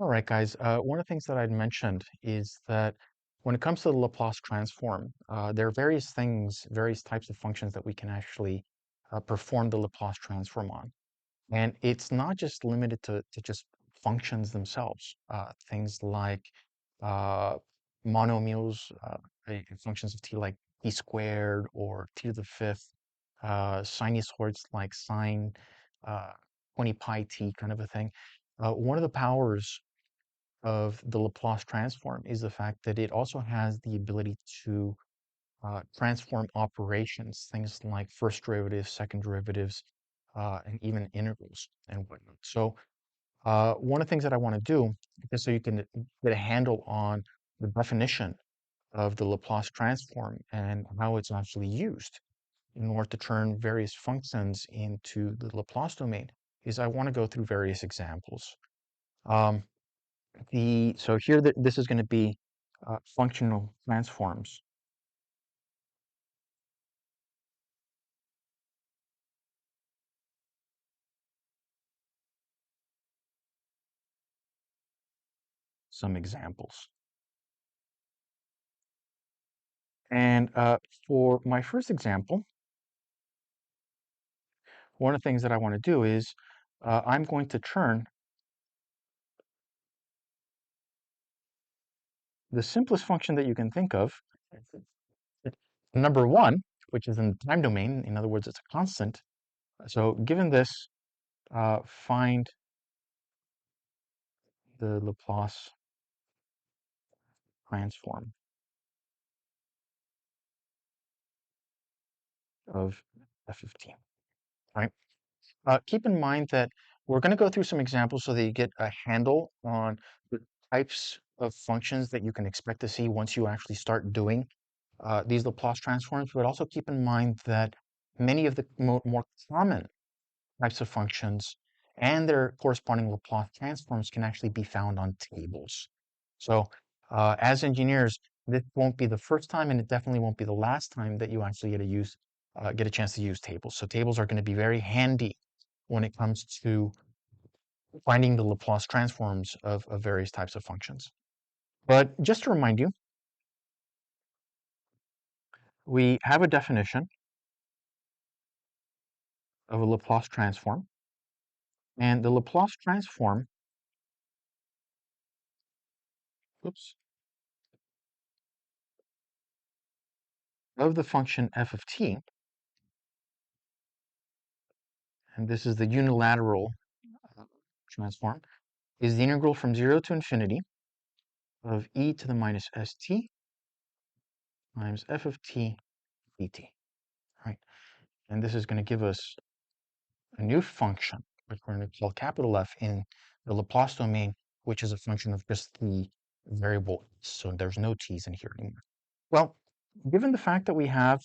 All right, guys. One of the things that I'd mentioned is that when it comes to the Laplace transform, there are various things, various types of functions that we can actually perform the Laplace transform on. And it's not just limited to just functions themselves. Things like uh, monomials, functions of t like t squared or t to the fifth, sinusoids like sine uh, 20 pi t kind of a thing. One of the powers of the Laplace transform is the fact that it also has the ability to transform operations, things like first derivatives, second derivatives, and even integrals and whatnot. So one of the things that I want to do, just so you can get a handle on the definition of the Laplace transform and how it's actually used in order to turn various functions into the Laplace domain, is I want to go through various examples. Um, so here this is going to be functional transforms. Some examples. And for my first example, one of the things that I want to do is I'm going to turn the simplest function that you can think of, number one, which is in the time domain. In other words, it's a constant. So given this, find the Laplace transform of f15, right? Keep in mind that we're going to go through some examples so that you get a handle on the types of functions that you can expect to see once you actually start doing these Laplace transforms, but also keep in mind that many of the more common types of functions and their corresponding Laplace transforms can actually be found on tables. So as engineers, this won't be the first time, and it definitely won't be the last time that you actually get a chance to use tables. So tables are going to be very handy when it comes to finding the Laplace transforms of various types of functions. But just to remind you, we have a definition of a Laplace transform, and the Laplace transform, oops, of the function f of t, and this is the unilateral transform, is the integral from 0 to infinity of e to the minus st times f of t dt, right? And this is going to give us a new function, which we're going to call capital F in the Laplace domain, which is a function of just the variable. So there's no t's in here anymore. Well, given the fact that we have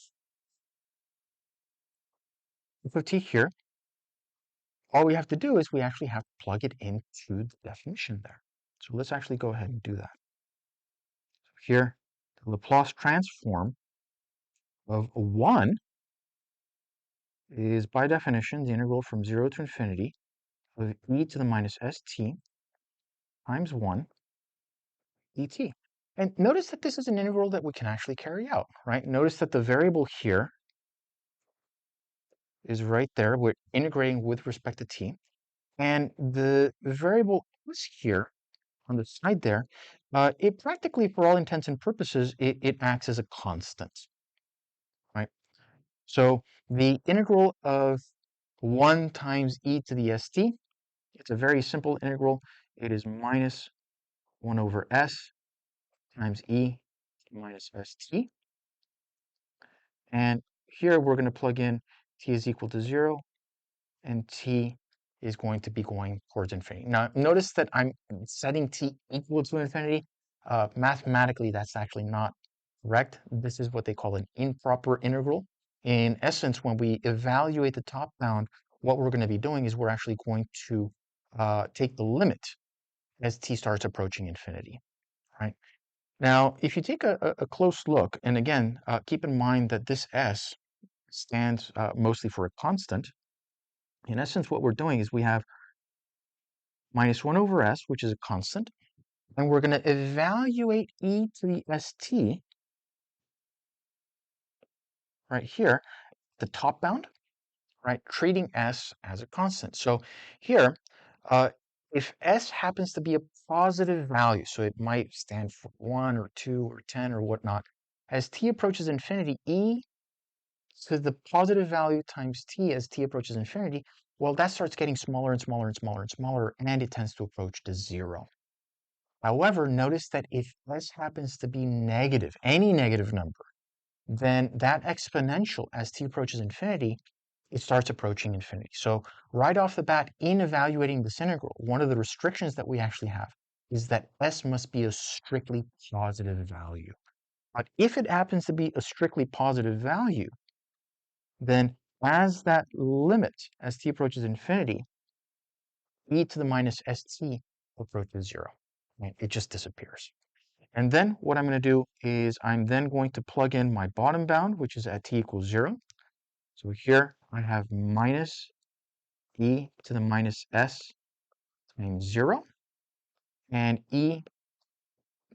f of t here, all we have to do is we actually have to plug it into the definition there. So let's actually go ahead and do that. So here, the Laplace transform of 1 is by definition the integral from 0 to infinity of e to the minus st times 1 dt. And notice that this is an integral that we can actually carry out, right? Notice that the variable here is right there. We're integrating with respect to t. And the variable is here on the side there. It practically, for all intents and purposes, it acts as a constant, right? So the integral of 1 times e to the st, it's a very simple integral. It is minus 1 over s times e minus st. And here we're going to plug in t is equal to 0, and t is going to be going towards infinity. Now, notice that I'm setting t equal to infinity. Mathematically, that's actually not correct. This is what they call an improper integral. In essence, when we evaluate the top bound, what we're going to be doing is we're actually going to take the limit as t starts approaching infinity, right? Now, if you take a close look, and again, keep in mind that this s stands mostly for a constant. In essence, what we're doing is we have minus 1 over s, which is a constant, and we're going to evaluate e to the st right here, the top bound, right, treating s as a constant. So here, uh, if s happens to be a positive value, so it might stand for 1 or 2 or 10 or whatnot, as t approaches infinity, e to the positive value times t as t approaches infinity, well, that starts getting smaller and smaller and smaller and smaller, and it tends to approach to 0. However, notice that if s happens to be negative, any negative number, then that exponential, as t approaches infinity, it starts approaching infinity. So right off the bat, in evaluating this integral, one of the restrictions that we actually have is that s must be a strictly positive value. But if it happens to be a strictly positive value, then as that limit, as t approaches infinity, e to the minus st approaches 0. Right? It just disappears. And then what I'm going to do is I'm then going to plug in my bottom bound, which is at t equals 0. So here I have minus e to the minus s times 0, and e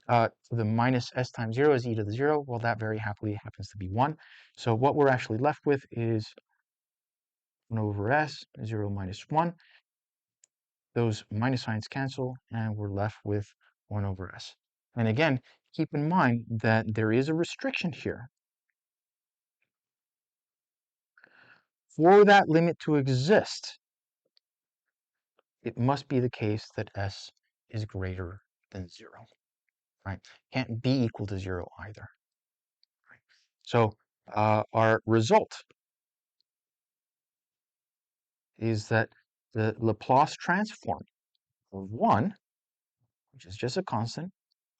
to the minus s times 0 is e to the 0. Well, that very happily happens to be 1. So what we're actually left with is 1 over s, 0 minus 1. Those minus signs cancel, and we're left with 1 over s. And again, keep in mind that there is a restriction here. For that limit to exist, it must be the case that s is greater than 0, right? Can't be equal to 0 either. Right? So our result is that the Laplace transform of 1, which is just a constant,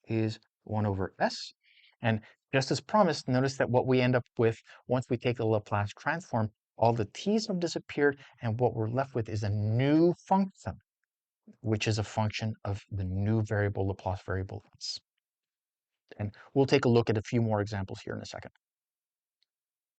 is 1 over s. And just as promised, notice that what we end up with once we take the Laplace transform, all the t's have disappeared, and what we're left with is a new function, which is a function of the new variable, Laplace variable s. And we'll take a look at a few more examples here in a second.